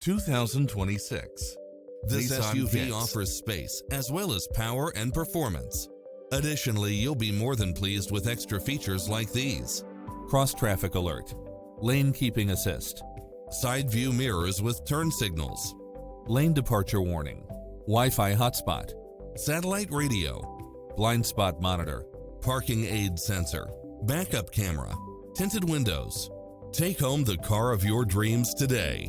2026. This Nissan SUV Kicks offers space as well as power and performance. Additionally, you'll be more than pleased with extra features like these: cross-traffic alert, lane keeping assist, side view mirrors with turn signals, lane departure warning, Wi-Fi hotspot, satellite radio, blind spot monitor, parking aid sensor, backup camera, tinted windows. Take home the car of your dreams today.